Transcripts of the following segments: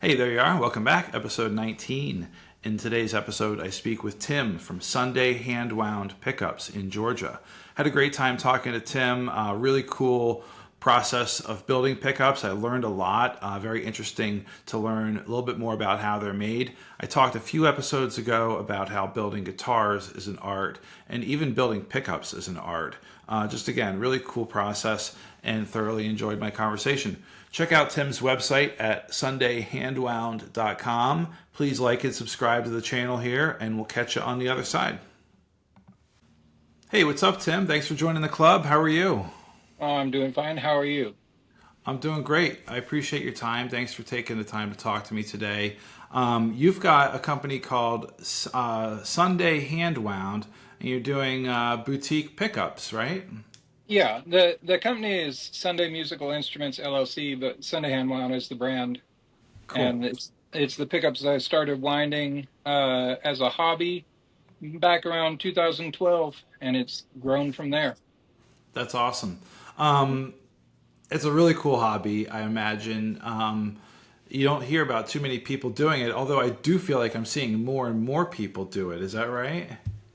Hey, there you are. Welcome back, episode 19. In today's episode, I speak with Tim from Sunday Handwound Pickups in Georgia. Had a great time talking to Tim. Really cool process of building pickups. I learned a lot. Very interesting to learn a little bit more about how they're made. I talked a few episodes ago about how building guitars is an art and even building pickups is an art. Just again, really cool process and thoroughly enjoyed my conversation. Check out Tim's website at sundayhandwound.com. Please like and subscribe to the channel here, and we'll catch you on the other side. Hey, what's up, Tim? Thanks for joining the club. How are you? Oh, I'm doing fine. How are you? I'm doing great. I appreciate your time. Thanks for taking the time to talk to me today. You've got a company called Sunday Handwound, and you're doing boutique pickups, right? Yeah, the company is Sunday Musical Instruments LLC, but Sunday Handwound is the brand, Cool. and it's the pickups that I started winding as a hobby back around 2012, and it's grown from there. That's awesome. Um, it's a really cool hobby, I imagine. You don't hear about too many people doing it, although I do feel like I'm seeing more and more people do it. Is that right?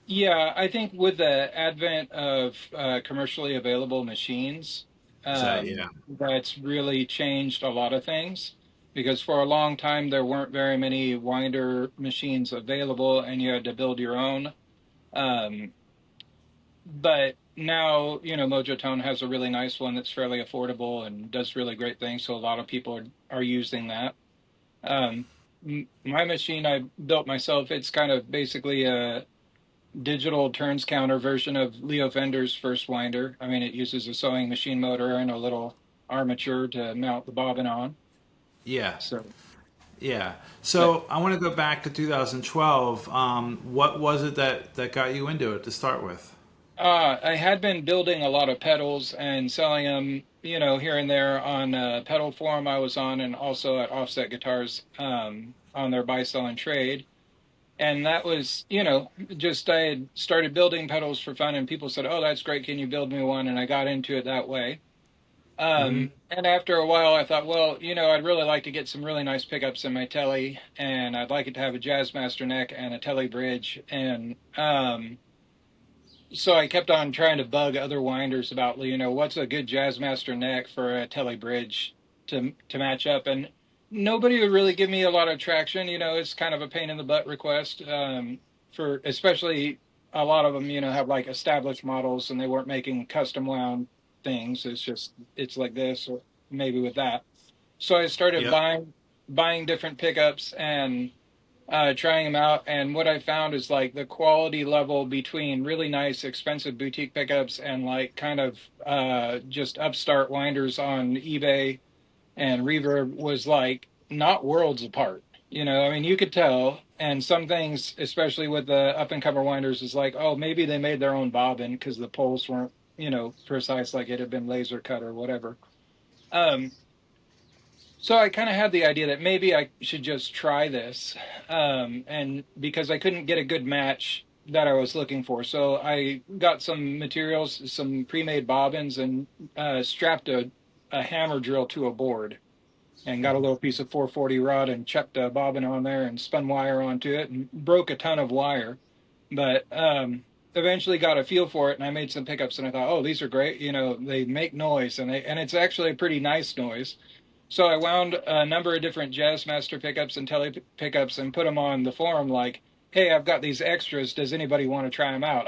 Yeah, I think with the advent of commercially available machines, Is that, yeah. that's really changed a lot of things because for a long time there weren't very many winder machines available and you had to build your own. Um, but now, Mojo Tone has a really nice one that's fairly affordable and does really great things. So a lot of people are using that. Um, my machine I built myself, it's kind of basically a digital turns counter version of Leo Fender's first winder. I mean, it uses a sewing machine motor and a little armature to mount the bobbin on. Yeah. So, Yeah. but So I want to go back to 2012. What was it that got you into it to start with? I had been building a lot of pedals and selling them, here and there on a pedal forum I was on, and also at Offset Guitars on their buy, sell, and trade. And that was, just I had started building pedals for fun, and people said, "Oh, that's great. Can you build me one?" And I got into it that way. Hmm. And after a while, I thought, well, I'd really like to get some really nice pickups in my telly, and I'd like it to have a Jazzmaster neck and a telly bridge. And so I kept on trying to bug other winders about, what's a good Jazzmaster neck for a telly bridge to match up. And nobody would really give me a lot of traction. It's kind of a pain in the butt request for especially a lot of them, have like established models and they weren't making custom wound things. It's like this or maybe with that. So I started Yep. buying different pickups and trying them out. And what I found is like the quality level between really nice, expensive boutique pickups and like kind of just upstart winders on eBay and Reverb was like not worlds apart. I mean, you could tell. And some things, especially with the up and comer winders, is like, oh, maybe they made their own bobbin because the poles weren't, precise like it had been laser cut or whatever. Um, so I kind of had the idea that maybe I should just try this, and because I couldn't get a good match that I was looking for, so I got some materials, some pre-made bobbins, and strapped a hammer drill to a board, and got a little piece of 440 rod and chucked a bobbin on there and spun wire onto it and broke a ton of wire, but eventually got a feel for it, and I made some pickups, and I thought, oh, these are great. They make noise, and it's actually a pretty nice noise. So I wound a number of different Jazzmaster pickups and tele pickups and put them on the forum like, "Hey, I've got these extras. Does anybody want to try them out?"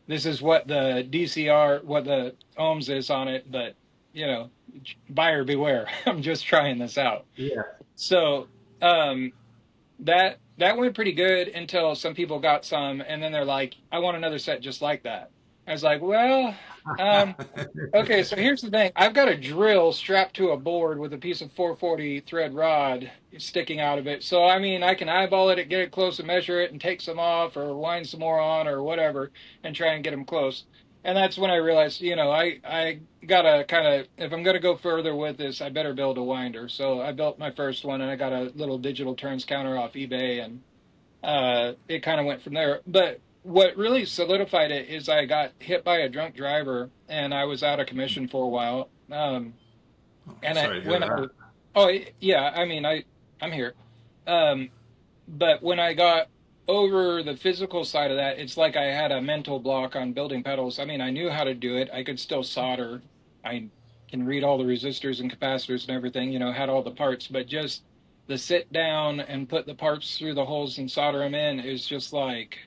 This is what the DCR, what the ohms is on it, but you know, buyer beware. I'm just trying this out. Yeah. So um, that went pretty good until some people got some, and then they're like, "I want another set just like that." I was like, "Well." Um, Okay, so here's the thing. I've got a drill strapped to a board with a piece of 440 thread rod sticking out of it. So, I mean, I can eyeball it, get it close and measure it and take some off or wind some more on or whatever and try and get them close. And that's when I realized, I gotta kind of, if I'm gonna go further with this, I better build a winder. So I built my first one and I got a little digital turns counter off eBay and it kind of went from there. But what really solidified it is I got hit by a drunk driver and I was out of commission for a while. And I Sorry to hear when I that. Oh yeah, I mean I'm here. Um, but when I got over the physical side of that, it's like I had a mental block on building pedals. I mean, I knew how to do it. I could still solder. I can read all the resistors and capacitors and everything, had all the parts, but just the sit down and put the parts through the holes and solder them in is just like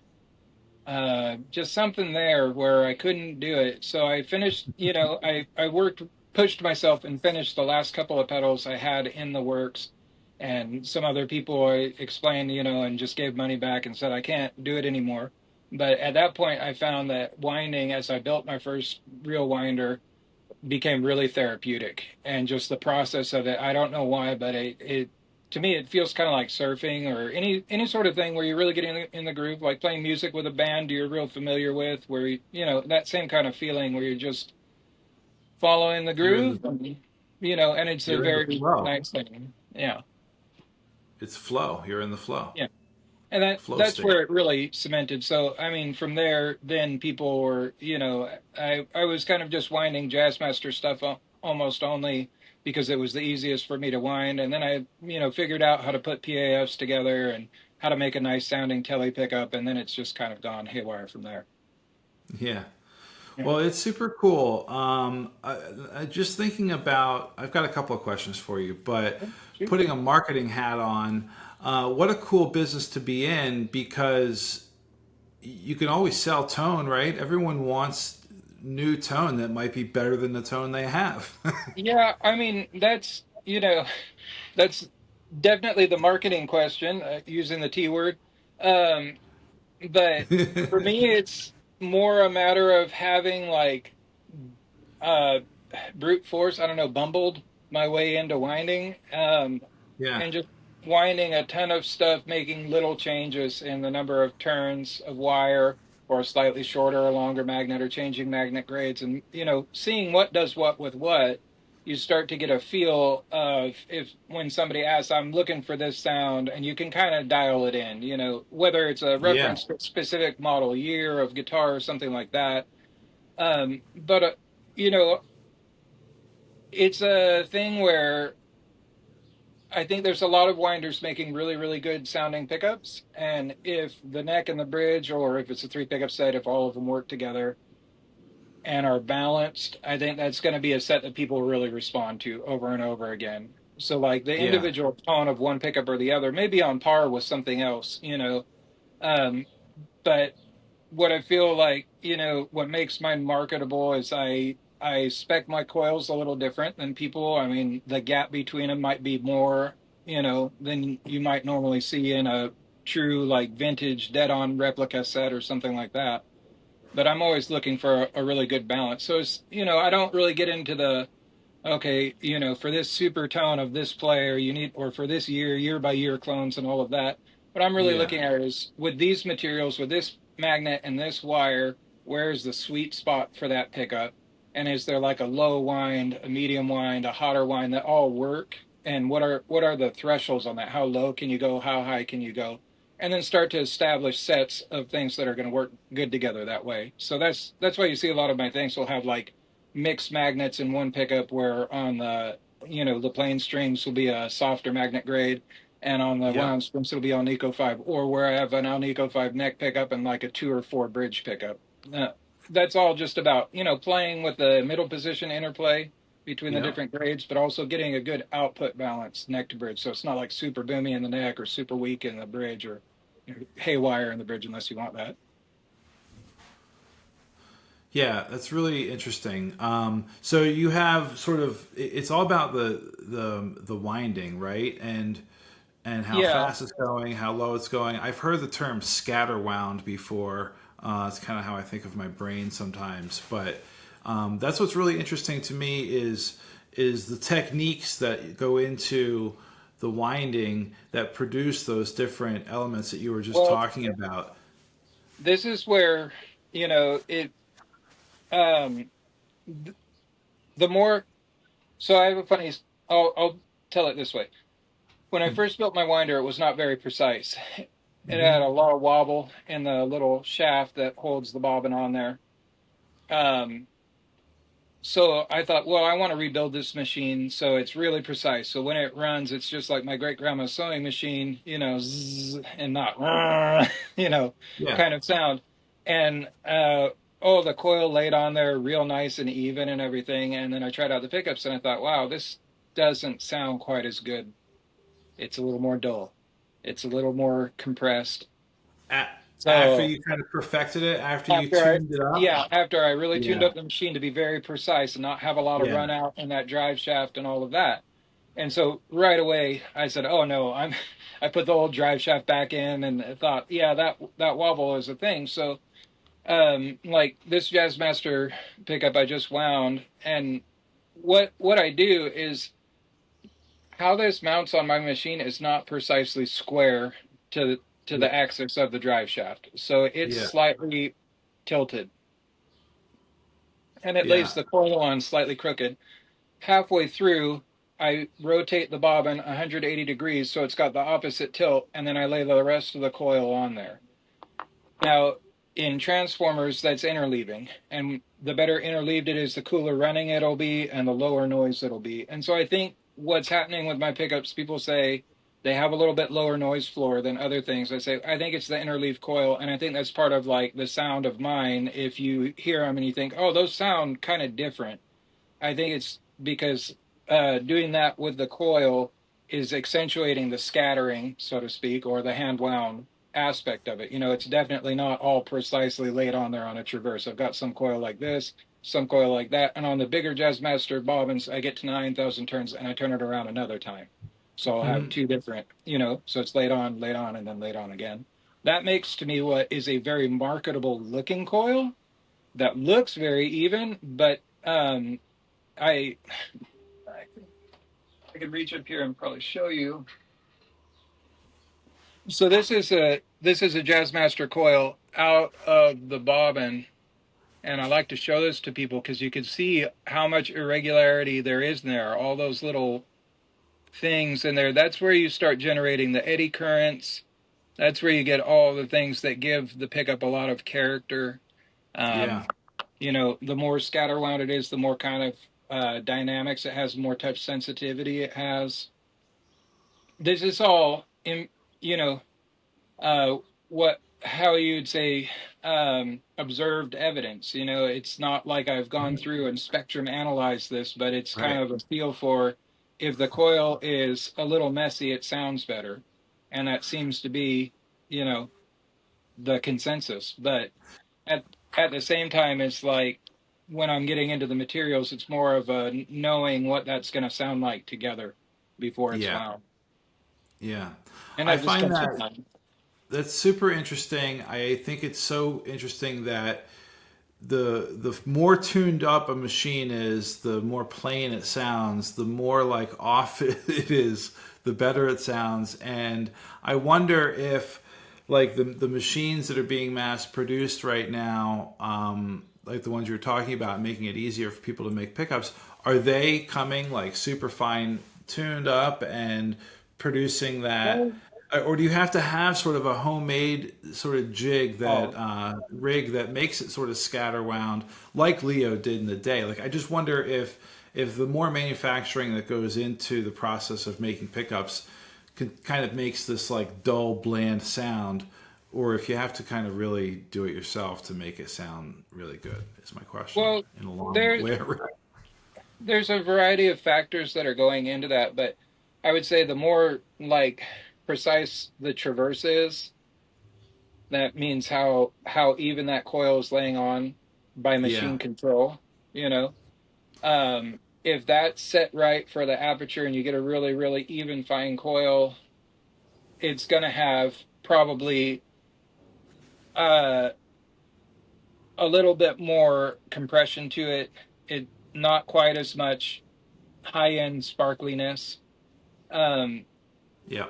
just something there where I couldn't do it. So I finished, I worked, pushed myself and finished the last couple of pedals I had in the works. And some other people I explained, and just gave money back and said I can't do it anymore. But at that point, I found that winding, as I built my first real winder, became really therapeutic, and just the process of it, I don't know why, but it to me it feels kind of like surfing or any sort of thing where you're really getting in the groove, like playing music with a band you're real familiar with, where that same kind of feeling where you're just following the You're in groove, the and it's a you're in the very flow. nice thing. Yeah. It's flow. You're in the flow. Yeah. And Flow that's state. where it really cemented. So I mean, from there, then people were, I was kind of just winding Jazzmaster stuff almost only because it was the easiest for me to wind, and then I, figured out how to put PAFs together and how to make a nice sounding tele pickup, and then it's just kind of gone haywire from there. Yeah. Yeah. Well, it's super cool. Just thinking about, I've got a couple of questions for you, but Shoot. putting a marketing hat on, what a cool business to be in because you can always sell tone, right? Everyone wants new tone that might be better than the tone they have. Yeah, I mean, that's definitely the marketing question, using the T word. Um, but for me, it's more a matter of having like uh brute force, I don't know, bumbled my way into winding, Yeah. and just winding a ton of stuff, making little changes in the number of turns of wire, or a slightly shorter or longer magnet, or changing magnet grades, and seeing what does what with what. You start to get a feel of, if when somebody asks, I'm looking for this sound, and you can kind of dial it in, whether it's a Yeah. reference to a specific model year of guitar or something like that. But you know, it's a thing where I think there's a lot of winders making really, really good sounding pickups. And if the neck and the bridge, or if it's a three pickup set, if all of them work together and are balanced, I think that's going to be a set that people really respond to over and over again. So, like, the Yeah. individual tone of one pickup or the other may be on par with something else, um, but what I feel like, what makes mine marketable is I spec my coils a little different than people. I mean, the gap between them might be more, than you might normally see in a true like vintage dead-on replica set or something like that. But I'm always looking for a really good balance. So it's, I don't really get into the, okay, for this super tone of this player, you need, or for this year by year clones and all of that. What I'm really Yeah. looking at is, with these materials, with this magnet and this wire, where's the sweet spot for that pickup? And is there like a low wind, a medium wind, a hotter wind that all work? And what are the thresholds on that? How low can you go? How high can you go? And then start to establish sets of things that are going to work good together that way. So that's why you see a lot of my things will have like mixed magnets in one pickup, where on the plain strings will be a softer magnet grade, and on the Yep. wound strings it'll be Alnico 5, or where I have an Alnico 5 neck pickup and like a 2 or 4 bridge pickup. uh, that's all just about playing with the middle position interplay between the Yep. different grades, but also getting a good output balance neck to bridge, so it's not like super boomy in the neck or super weak in the bridge, or haywire in the bridge, unless you want that. Yeah, that's really interesting. So you have sort of it's all about the winding, right? And how Yeah. fast it's going, how low it's going. I've heard the term scatter wound before. It's kind of how I think of my brain sometimes. But that's what's really interesting to me is the techniques that go into the winding that produce those different elements that you were just Well, talking about. this is where it um th- the more, so I have a funny, I'll tell it this way. When I first built my winder, it was not very precise. It had Hmm. a lot of wobble in the little shaft that holds the bobbin on there. um So I thought, well, I want to rebuild this machine so it's really precise. So when it runs, it's just like my great grandma's sewing machine, zzz, and not, Yeah. kind of sound. And oh, the coil laid on there real nice and even and everything. And then I tried out the pickups and I thought, wow, this doesn't sound quite as good. It's a little more dull. It's a little more compressed. A- After So you kind of perfected it, after you after I, tuned it up. yeah, after I really tuned Yeah. up the machine to be very precise and not have a lot of Yeah. run out in that drive shaft and all of that. And so right away I said, "Oh no, I put the old drive shaft back in and thought, yeah, that wobble is a thing." So like this Jazzmaster pickup I just wound, and what I do is how this mounts on my machine is not precisely square to Yeah. the axis of the drive shaft. So it's Yeah. slightly tilted and it lays Yeah. the coil on slightly crooked. Halfway through, I rotate the bobbin 180 degrees so it's got the opposite tilt, and then I lay the rest of the coil on there. Now, in transformers, that's interleaving, and the better interleaved it is, the cooler running it'll be, and the lower noise it'll be. And so I think what's happening with my pickups, people say they have a little bit lower noise floor than other things. I say I think it's the interleaved coil, and I think that's part of like the sound of mine. If you hear them and you think, oh, those sound kind of different, I think it's because doing that with the coil is accentuating the scattering, so to speak, or the hand wound aspect of it. It's definitely not all precisely laid on there on a traverse. I've got some coil like this, some coil like that, and on the bigger Jazzmaster bobbins, I get to 9,000 turns and I turn it around another time. So I'll have Mhm. two different, so it's laid on, and then laid on again. That makes to me what is a very marketable looking coil that looks very even, but I I could reach up here and probably show you. So this is a Jazzmaster coil out of the bobbin, and I like to show this to people because you can see how much irregularity there is in there. All those little things in there. That's where you start generating the eddy currents. That's where you get all the things that give the pickup a lot of character. Yeah. Um, the more scatterwound it is, the more kind of dynamics it has, more touch sensitivity it has. This is all in, you know, what how you'd say observed evidence. It's not like I've gone Mhm. through and spectrum analyzed this, but it's kind Right. of a feel for if the coil is a little messy, it sounds better, and that seems to be, you know, the consensus. But at at the same time, it's like when I'm getting into the materials, it's more of a knowing what that's going to sound like together before it's Yeah. wound, Yeah. and I that just find comes with that time. that's super interesting. I think it's so interesting that the more tuned up a machine is, the more plain it sounds, the more like off it is, the better it sounds. And I wonder if like the machines that are being mass produced right now, like the ones you're talking about, making it easier for people to make pickups, are they coming like super fine tuned up and producing that, or do you have to have sort of a homemade sort of jig that Oh, rig that makes it sort of scatterwound like Leo did in the day? Like I just wonder if the more manufacturing that goes into the process of making pickups kind of makes this like dull bland sound, or if you have to kind of really do it yourself to make it sound really good. Is my question well, in a long there way around. there's a variety of factors that are going into that, but I would say the more like precise the traverse is, that means how even that coil is laying on by Yeah, machine control, you know. If that's set right for the aperture and you get a really, really even fine coil, it's gonna have probably uh a little bit more compression to it. It not quite as much high-end sparkliness. Um, yeah,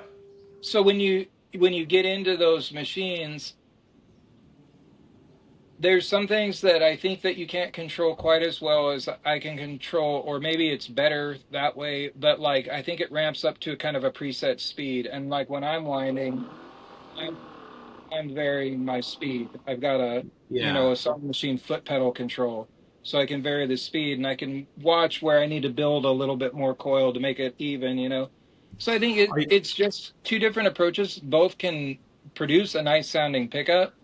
so when you get into those machines, there's some things that I think that you can't control quite as well as I can control, or maybe it's better that way, but like I think it ramps up to kind of a preset speed. And like when I'm winding, I'm I'm varying my speed. I've got a yeah, a song machine foot pedal control. so I can vary the speed and I can watch where I need to build a little bit more coil to make it even, you know. So I think Are you, it's just two different approaches. Both can produce a nice sounding pickup.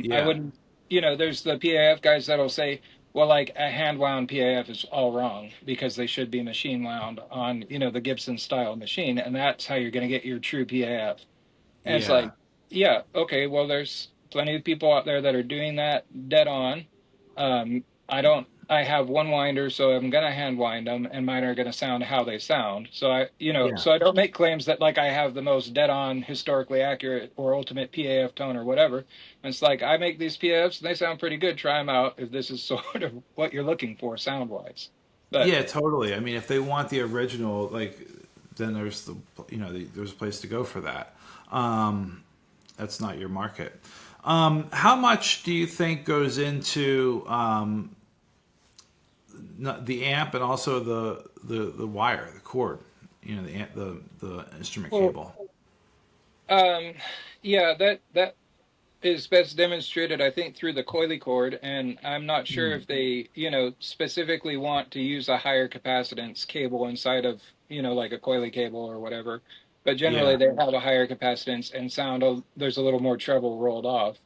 I yeah, wouldn't, you know, there's the PAF guys that'll say, well, like a hand wound PAF is all wrong because they should be machine wound on, you know, the Gibson style machine, and that's how you're going to get your true PAF. And it's yeah, like, yeah, okay, well, there's plenty of people out there that are doing that dead on. I have one winder, so I'm gonna hand wind them, and mine are gonna sound how they sound. So yeah, so I don't make claims that like I have the most dead on, historically accurate, or ultimate PAF tone or whatever. And it's like I make these PAFs, and they sound pretty good. Try them out if this is sort of what you're looking for sound wise. But yeah, totally. I mean, if they want the original, like, then there's there's a place to go for that. That's not your market. How much do you think goes into the amp and also the wire, the cord? You know, the instrument well, cable. um, yeah, that is best demonstrated, I think, through the coily cord, and I'm not sure Mm. if they, you know, specifically want to use a higher capacitance cable inside of, you know, like a coily cable or whatever. But generally, Yeah, they have a higher capacitance and there's a little more treble rolled off.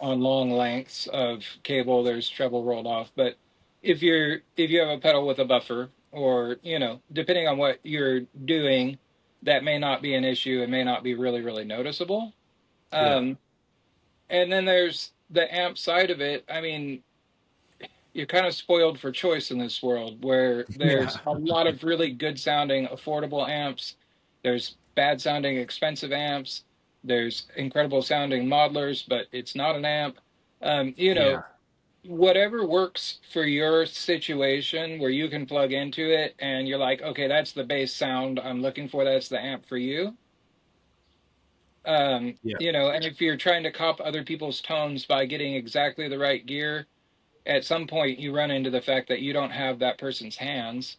On long lengths of cable, there's treble rolled off. But if you have a pedal with a buffer, or you know, depending on what you're doing, that may not be an issue and may not be really really noticeable. yeah, Um, and then there's the amp side of it. I mean, you're kind of spoiled for choice in this world where yeah, there's a lot of really good sounding, affordable amps. There's bad sounding, expensive amps. There's incredible sounding modelers, but it's not an amp. You yeah, know, whatever works for your situation where you can plug into it and you're like, okay, that's the bass sound I'm looking for. That's the amp for you. yeah, You know, and if you're trying to cop other people's tones by getting exactly the right gear, at some point you run into the fact that you don't have that person's hands.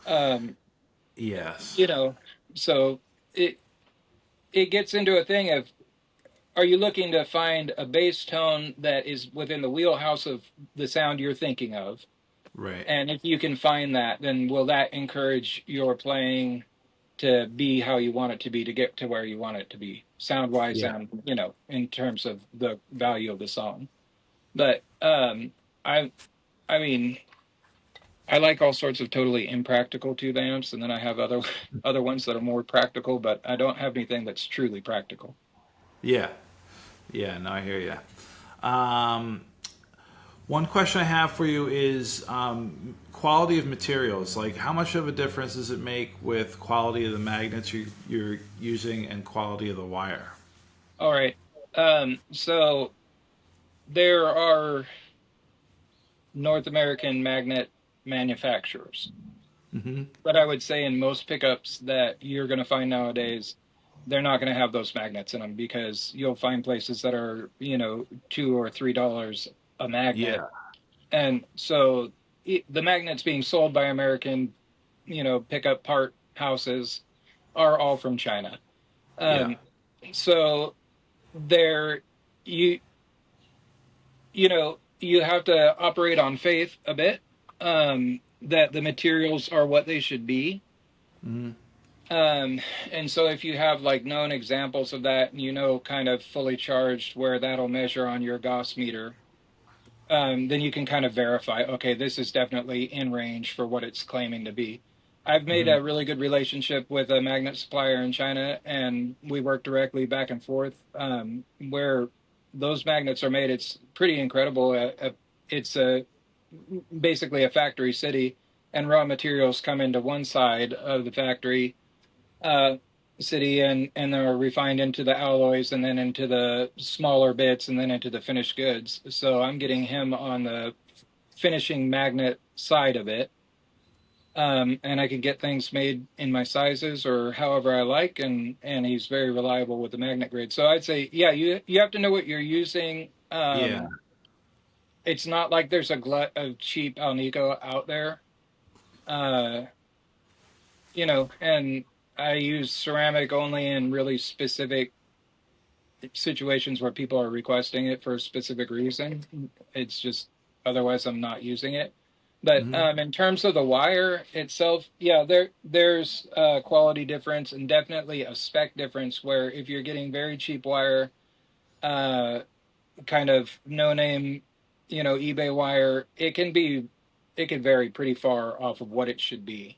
Um, yes, you know, so it it gets into a thing of, are you looking to find a bass tone that is within the wheelhouse of the sound you're thinking of? right, And if you can find that, then will that encourage your playing to be how you want it to be to get to where you want it to be, sound wise yeah, and, you know, in terms of the value of the song. But I I mean, I like all sorts of totally impractical tube amps, and then I have other other ones that are more practical, but I don't have anything that's truly practical. yeah, yeah. No, I hear you. One question I have for you is quality of materials. Like, how much of a difference does it make with quality of the magnets you're using and quality of the wire? All right. So there are North American magnet manufacturers, Hmm. but I would say in most pickups that you're going to find nowadays, they're not going to have those magnets in them because you'll find places that are, you know, $2 or $3 a magnet. Yeah, And so the magnets being sold by American, you know, pickup part houses are all from China. yeah, Um, so there, you you know, you have to operate on faith a bit, that the materials are what they should be. hmm, Um, and so if you have like known examples of that, you know, kind of fully charged where that'll measure on your Gauss meter, then you can kind of verify, okay, this is definitely in range for what it's claiming to be. I've made hmm, a really good relationship with a magnet supplier in China, and we work directly back and forth. Where those magnets are made, it's pretty incredible. It's basically a factory city, and raw materials come into one side of the factory uh, city, and they're refined into the alloys and then into the smaller bits and then into the finished goods. So I'm getting him on the finishing magnet side of it. And I can get things made in my sizes or however I like, and he's very reliable with the magnet grade. So I'd say, yeah, you have to know what you're using. yeah, It's not like there's a glut of cheap Alnico out there. Uh, you know, and I use ceramic only in really specific situations where people are requesting it for a specific reason. It's just Otherwise, I'm not using it. But Hmm. in terms of the wire itself, yeah, there's a quality difference and definitely a spec difference where if you're getting very cheap wire, uh, kind of no name, eBay wire, it can vary pretty far off of what it should be,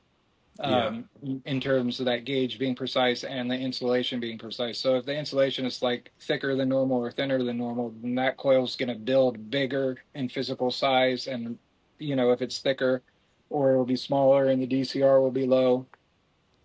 Yeah. in terms of that gauge being precise and the insulation being precise. So if the insulation is like thicker than normal or thinner than normal, then that coil's going to build bigger in physical size. And, if it's thicker, or it'll be smaller and the DCR will be low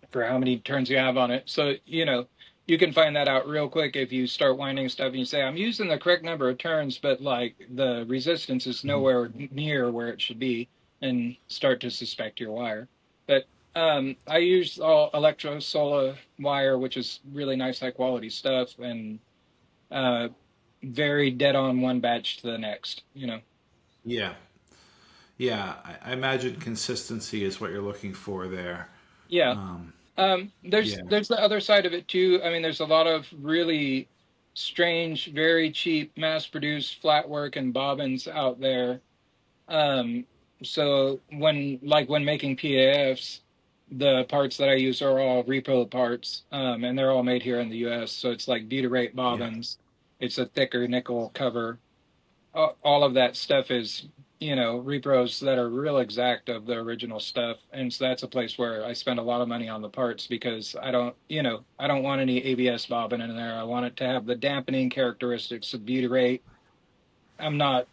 for how many turns you have on it. So, you can find that out real quick if you start winding stuff and you say, I'm using the correct number of turns, but like the resistance is Mhm. nowhere near where it should be, and start to suspect your wire. But I use all electro sola wire, which is really nice, high quality stuff, and uh, very dead on one batch to the next. Yeah. Yeah. I imagine consistency is what you're looking for there. Yeah. Um, There's yeah. there's the other side of it too. I mean, there's a lot of really strange, very cheap, mass-produced flat work and bobbins out there. Um, so when making PAFs, the parts that I use are all repo parts, and they're all made here in the U.S. So it's like butyrate Yeah. bobbins. It's a thicker nickel cover. All of that stuff is, repros that are real exact of the original stuff. And so that's a place where I spend a lot of money on the parts because I don't want any ABS bobbin in there. I want it to have the dampening characteristics of butyrate. I'm not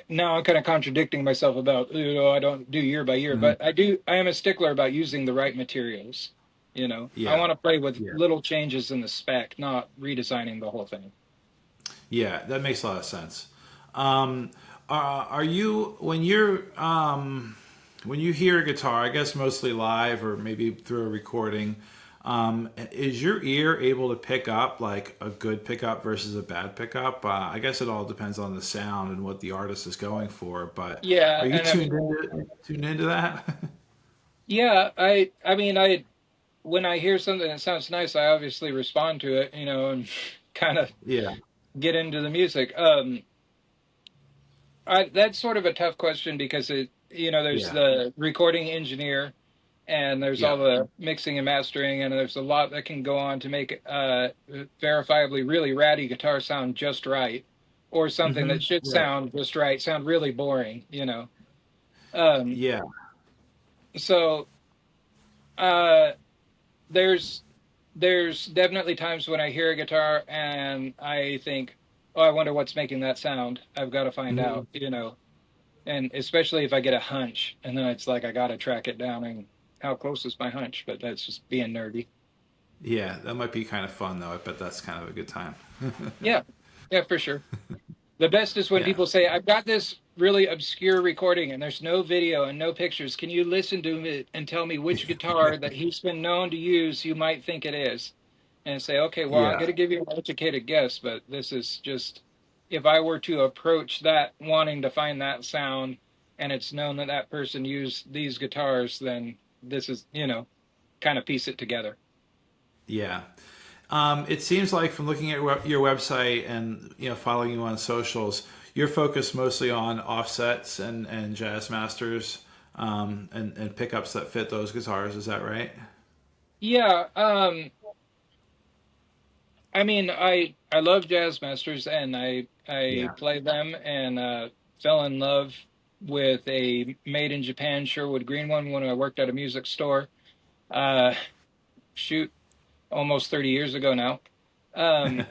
Now I'm kind of contradicting myself about, I don't do year by year, Mhm. but I am a stickler about using the right materials. I Yeah. want to play with Yeah. little changes in the spec, not redesigning the whole thing. Yeah. That makes a lot of sense. Um, are you when you hear a guitar? I guess mostly live or maybe through a recording. Is your ear able to pick up like a good pickup versus a bad pickup? I guess it all depends on the sound and what the artist is going for. But Yeah, are you and I mean, tuned into that? yeah, I mean, when I hear something that sounds nice, I obviously respond to it, and kind of Yeah. get into the music. That's sort of a tough question because there's Yeah. the recording engineer, and there's Yeah. all the mixing and mastering, and there's a lot that can go on to make verifiably really ratty guitar sound just right, or something Hmm. that should Right. sound just right, sound really boring. Um, Yeah. so uh, there's there's definitely times when I hear a guitar and I think, oh, I wonder what's making that sound. I've got to find Hmm. out. And especially if I get a hunch, and then it's like I got to track it down and how close is my hunch? But that's just being nerdy. Yeah. That might be kind of fun though. I bet that's kind of a good time. Yeah, yeah, for sure. The best is when Yeah. people say, I've got this really obscure recording and there's no video and no pictures. Can you listen to it and tell me which guitar that he's been known to use you might think it is? And say, okay, well, I'm Yeah. going to give you an educated guess, but this is just, if I were to approach that wanting to find that sound and it's known that that person used these guitars, then this is, kind of piece it together. Yeah. It seems like from looking at your website and following you on socials, you're focused mostly on offsets and jazz masters and pickups that fit those guitars. Is that right? Yeah, I mean, I love jazz masters and I Yeah. play them, and fell in love with a made in Japan Sherwood Green one when I worked at a music store. Uh, Shoot, almost 30 years ago now. Um,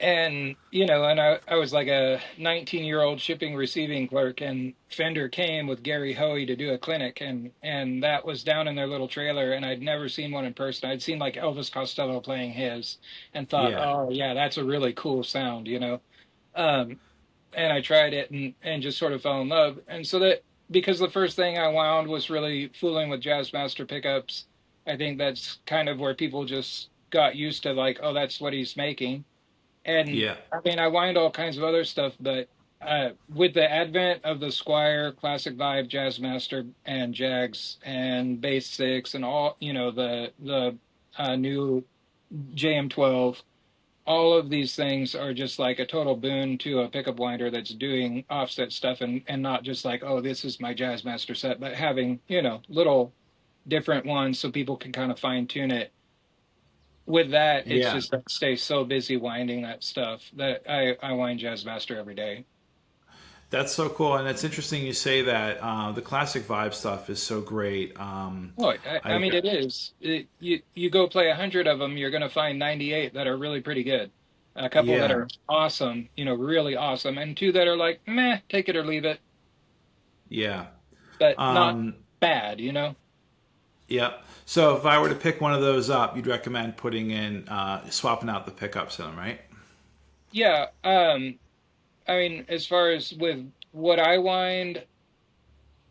and I was like a 19-year-old shipping receiving clerk, and Fender came with Gary Hoey to do a clinic, and that was down in their little trailer, and I'd never seen one in person. I'd seen like Elvis Costello playing his, and thought, Yeah. oh yeah, that's a really cool sound. um and I tried it, and just sort of fell in love. And so that, because the first thing I wound was really fooling with Jazzmaster pickups, I think that's kind of where people just got used to, like, oh, that's what he's making. And Yeah. I mean, I wind all kinds of other stuff, but with the advent of the Squire Classic Vibe Jazzmaster and Jags and Bass Six and all, the new JM12, all of these things are just like a total boon to a pickup winder that's doing offset stuff and not just like, oh, this is my Jazzmaster set, but having, little different ones so people can kind of fine tune it. With that, it's Yeah. just I stay so busy winding that stuff that I wind Jazzmaster every day. That's so cool, and it's interesting you say that. The classic vibe stuff is so great. Oh, I I mean, it is. You go play 100 of them, you're going to find 98 that are really pretty good. A couple that Yeah, are awesome, really awesome, and two that are like, meh, take it or leave it, yeah, but not um, bad. yeah. So if I were to pick one of those up, you'd recommend putting in swapping out the pickups in them, right? Yeah. I mean, as far as with what I wind,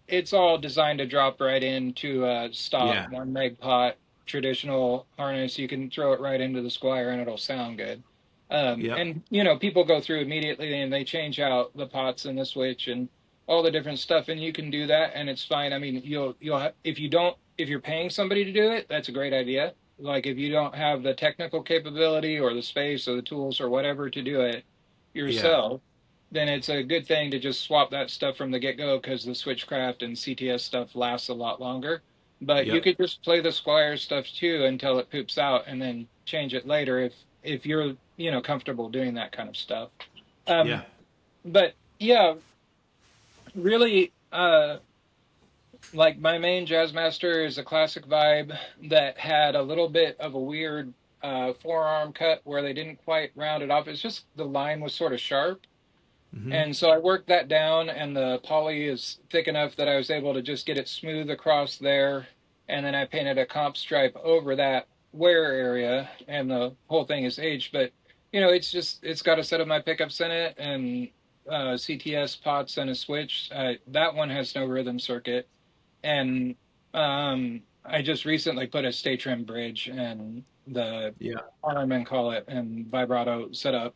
it's all designed to drop right into a stock Yeah. 1 meg pot traditional harness. You can throw it right into the Squire and it'll sound good. Yep. And people go through immediately and they change out the pots and the switch and all the different stuff, and you can do that and it's fine. I mean, if you don't, if you're paying somebody to do it, that's a great idea. Like if you don't have the technical capability or the space or the tools or whatever to do it Yeah. yourself, then it's a good thing to just swap that stuff from the get-go because the Switchcraft and CTS stuff lasts a lot longer. But you Yep. could just play the Squire stuff too until it poops out and then change it later if you're, comfortable doing that kind of stuff. Yeah. Um, but yeah, really like my main Jazzmaster is a classic vibe that had a little bit of a weird forearm cut where they didn't quite round it off. It's just the line was sort of sharp. Hmm. And so I worked that down, and the poly is thick enough that I was able to just get it smooth across there. And then I painted a comp stripe over that wear area, and the whole thing is aged. But, it's got a set of my pickups in it and CTS pots and a switch. That one has no rhythm circuit. And I just recently put a stay trim bridge and the Yeah. arm and collet and vibrato setup,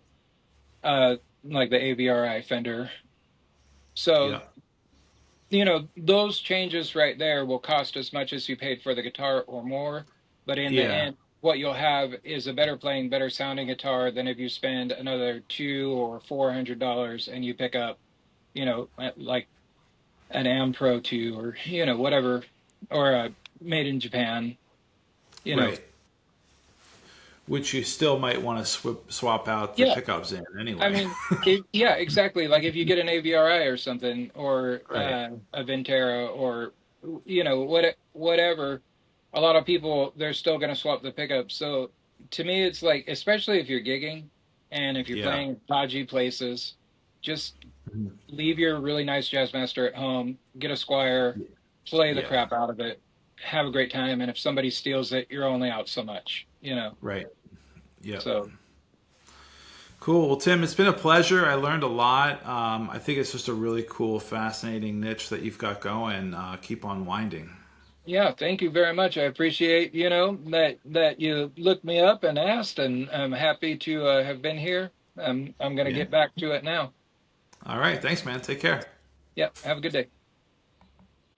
like the AVRI Fender. So, Yeah. those changes right there will cost as much as you paid for the guitar or more. But in the Yeah. end, what you'll have is a better playing, better sounding guitar than if you spend another $200 or $400 and you pick up, like an Am Pro 2 or, whatever, or a made in Japan, you know. Right. Which you still might want to swap out the Yeah. pickups in I anyway. mean, yeah, exactly. Like if you get an AVRI or something, or Right. a Ventera, or whatever, a lot of people they're still going to swap the pickup. So to me, it's like, especially if you're gigging and if you're Yeah. playing dodgy places, just Mhm. leave your really nice Jazzmaster at home, get a Squire, play the Yeah. crap out of it, have a great time, and if somebody steals it, you're only out so much. Right. Yep. So. Cool. Well, Tim, it's been a pleasure. I learned a lot. I think it's just a really cool, fascinating niche that you've got going. Keep on winding. Yeah, thank you very much. I appreciate, that you looked me up and asked, and I'm happy to have been here. I'm going to Yeah. get back to it now. All right. Thanks, man. Take care. Yeah, have a good day.